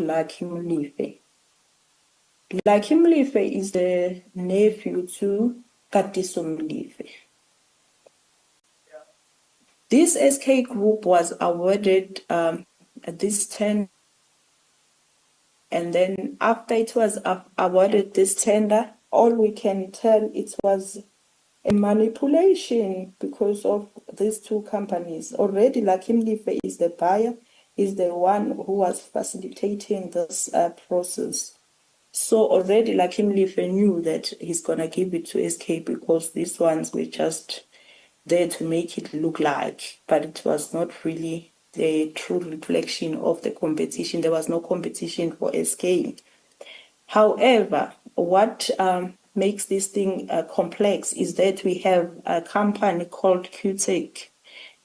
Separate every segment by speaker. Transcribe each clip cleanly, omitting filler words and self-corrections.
Speaker 1: Lucky Molefe. Lucky Molefe is the nephew to Katiso Molefe. This SK group was awarded this tender, and then after it was awarded this tender, all we can tell it was a manipulation because of these two companies. Already Lucky Molefe is the buyer, is the one who was facilitating this process. So already Lucky Molefe knew that he's going to give it to SK because these ones were just there to make it look like, but it was not really the true reflection of the competition. There was no competition for SK. However, what makes this thing complex is that we have a company called QTech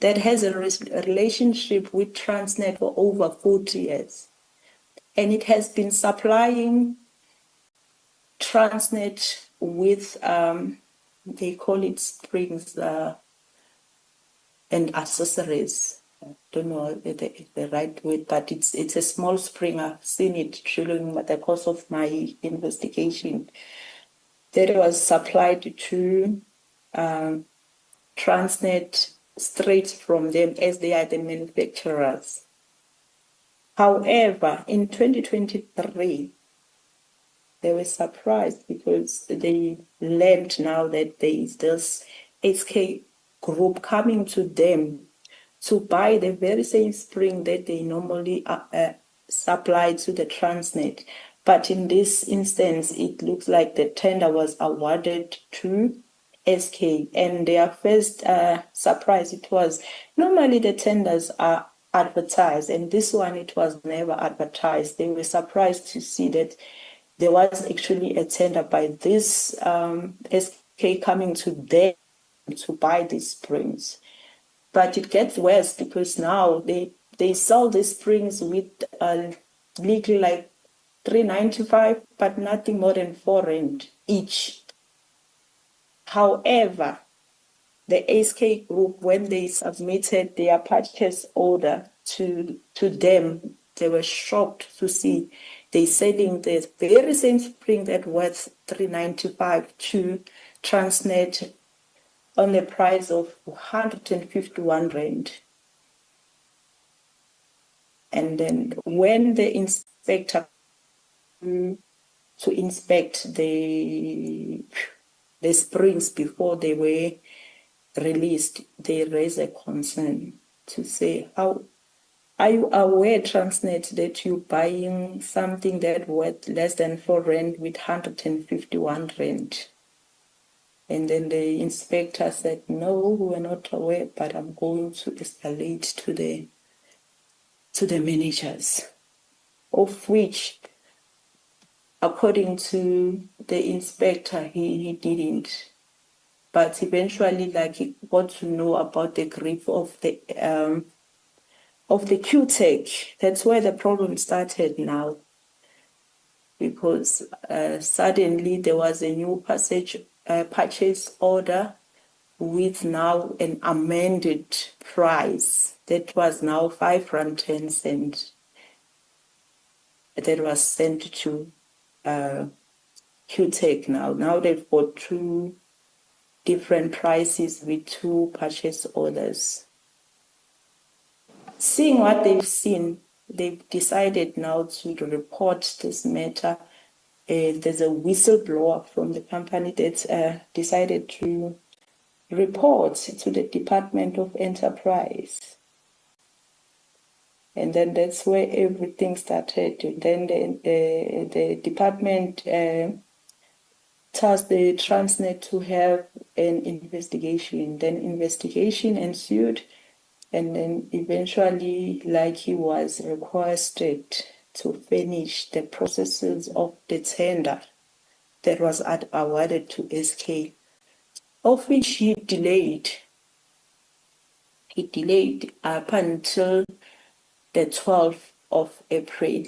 Speaker 1: that has a relationship with Transnet for over 40 years. And it has been supplying Transnet with, they call it springs and accessories. I don't know the right word, but it's a small spring. I've seen it during the course of my investigation. That was supplied to Transnet straight from them as they are the manufacturers. However, in 2023, they were surprised because they learned now that there is this SK group coming to them to buy the very same spring that they normally supply to the Transnet. But in this instance, it looks like the tender was awarded to SK, and their first surprise, it was normally the tenders are advertised, and this one, it was never advertised. They were surprised to see that there was actually a tender by this SK coming to them to buy these springs. But it gets worse because now they sell these springs with legally like 3.95, but nothing more than 4 rand each. However, the SK group, when they submitted their purchase order to them, they were shocked to see they selling the very same spring that worth 3.95 to Transnet on the price of 151 rand. And then when the inspector to inspect the springs before they were released, they raised a concern to say, how are you aware, Transnet, that you're buying something that worth less than 4 rand with 151 rand? And then the inspector said, no, we're not aware, but I'm going to escalate to the managers, of which, according to the inspector, he didn't. But eventually, like, he got to know about the grip of the QTech. That's where the problem started now, because suddenly there was a new purchase order with now an amended price that was now 5.10 rand. That was sent to QTech now. Now they've got two different prices with two purchase orders. Seeing what they've seen, they've decided now to report this matter. There's a whistleblower from the company that decided to report to the Department of Enterprise. And then that's where everything started. Then the department tasked the Transnet to have an investigation. Then investigation ensued, and then eventually, like, he was requested to finish the processes of the tender that was awarded to SK, of which he delayed. He delayed up until the 12th of April.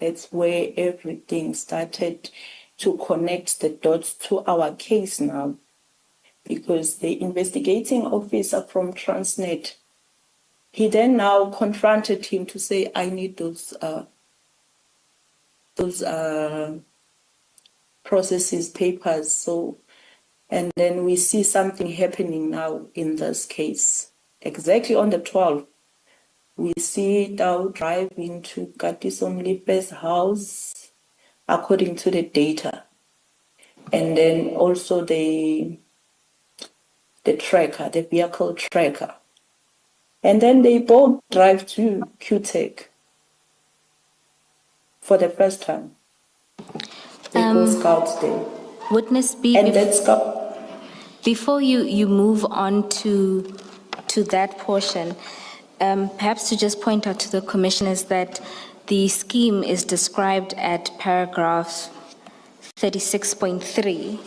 Speaker 1: That's where everything started to connect the dots to our case now, because the investigating officer from Transnet, he then now confronted him to say, I need those those processes papers. So, and then we see something happening now in this case. Exactly on the 12th, we see Tao driving to Katiso Molefe's house according to the data. And then also the tracker, the vehicle tracker. And then they both drive to QTech for the first time. They go scouts there.
Speaker 2: Witness B,
Speaker 1: and that's
Speaker 2: before you move on to that portion, perhaps to just point out to the commissioners that the scheme is described at paragraph 36.3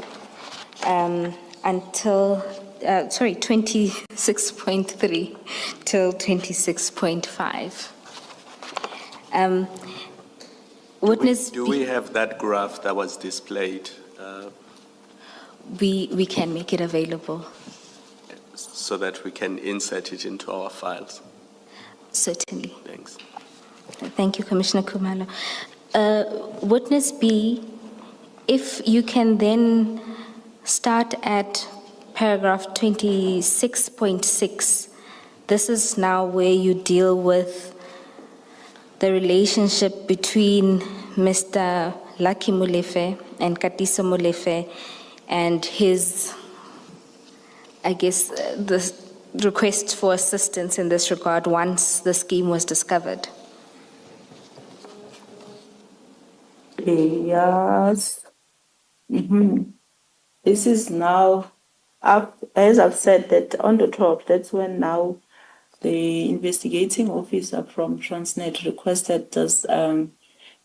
Speaker 2: until 26.3 till 26.5. Witness,
Speaker 3: do we have that graph that was displayed?
Speaker 2: We can make it available.
Speaker 3: So that we can insert it into our files.
Speaker 2: Certainly.
Speaker 3: Thanks.
Speaker 2: Thank you, Commissioner Khumalo. Witness B, if you can then start at paragraph 26.6. This is now where you deal with the relationship between Mr. Lucky Molefe and Katiso Molefe and his, I guess, the request for assistance in this regard once the scheme was discovered.
Speaker 1: Yes. This is now, as I've said, that on the top, that's when now the investigating officer from Transnet requested those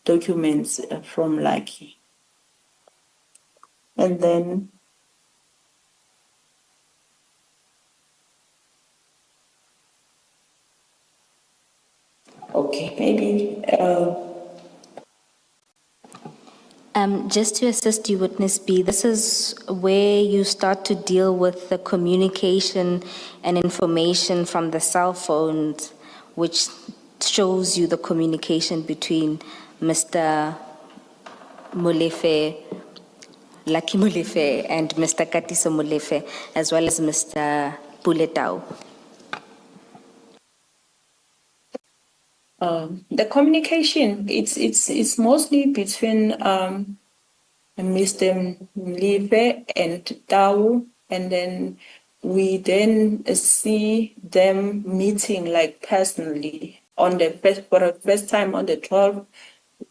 Speaker 1: documents from Lucky. And then okay, maybe
Speaker 2: just to assist you, Witness B, this is where you start to deal with the communication and information from the cell phones, which shows you the communication between Mr. Molefe, Lucky Molefe, and Mr. Katiso Molefe, as well as Mr. Puletau.
Speaker 1: the communication, it's mostly between Mr. Molefe and Tau, and then we then see them meeting like personally on the first time on the 12th.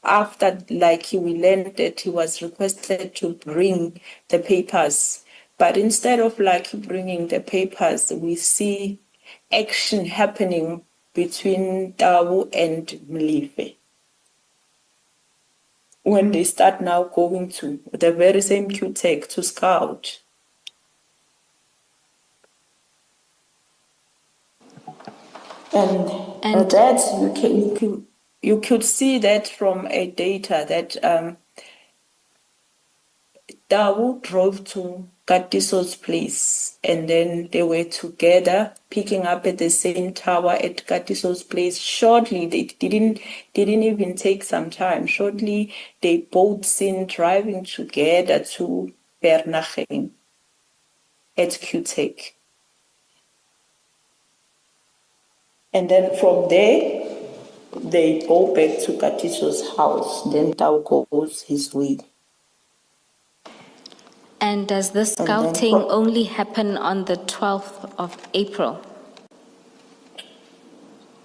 Speaker 1: After like we learned that he was requested to bring the papers, but instead of like bringing the papers, we see action happening between Tau and Molefe. When they start now going to the very same QTech to scout. And that you could see that from a data that Tau drove to Katiso's place, and then they were together picking up at the same tower at Katiso's place. Shortly, they didn't even take some time. Shortly, they both seen driving together to Bernachem at QTech. And then from there, they go back to Katiso's house. Then Tau goes his way.
Speaker 2: And does this scouting only happen on the 12th of April?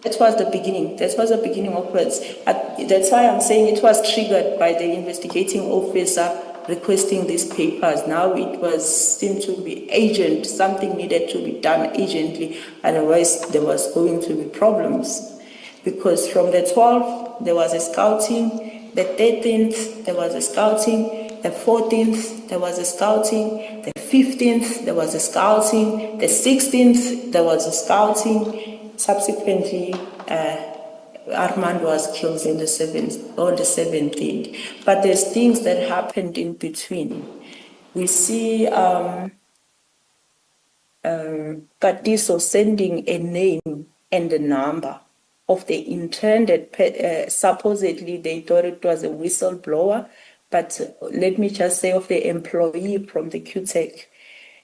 Speaker 1: That was the beginning. That was the beginning of it. That's why I'm saying it was triggered by the investigating officer requesting these papers. Now it seemed to be urgent. Something needed to be done urgently. Otherwise, there was going to be problems. Because from the 12th, there was a scouting. The 13th, there was a scouting. The 14th, there was a scouting. The 15th, there was a scouting. The 16th, there was a scouting. Subsequently, Armand was killed on the 17th. But there's things that happened in between. We see Katiso sending a name and a number of the intended, supposedly they thought it was a whistleblower, but let me just say of the employee from the QTech,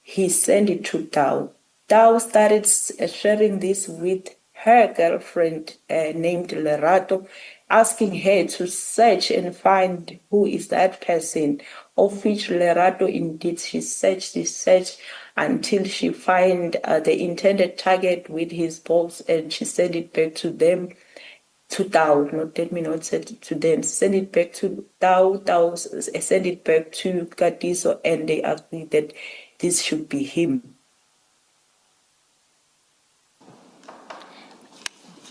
Speaker 1: he sent it to Tao. Tao started sharing this with her girlfriend named Lerato, asking her to search and find who is that person, of which Lerato indeed, she searched until she find the intended target with his boss, and she sent it back to them, to Tao, let me not send it to them, send it back to Tao, send it back to Katiso, and they agreed that this should be him.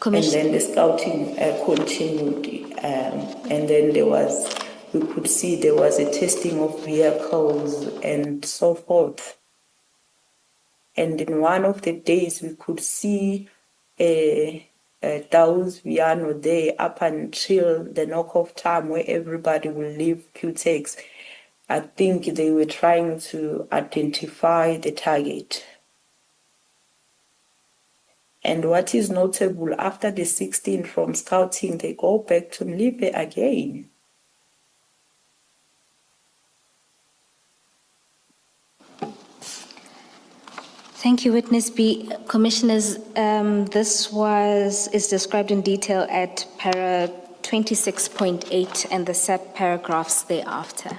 Speaker 1: And then the scouting continued, and then we could see there was a testing of vehicles and so forth. And in one of the days, we could see Tao's piano there up until the knock-off time where everybody will leave QTechs. I think they were trying to identify the target. And what is notable, after the 16 from scouting, they go back to Molefe again.
Speaker 2: Thank you, Witness B. Commissioners, this is described in detail at para 26.8 and the sub paragraphs thereafter.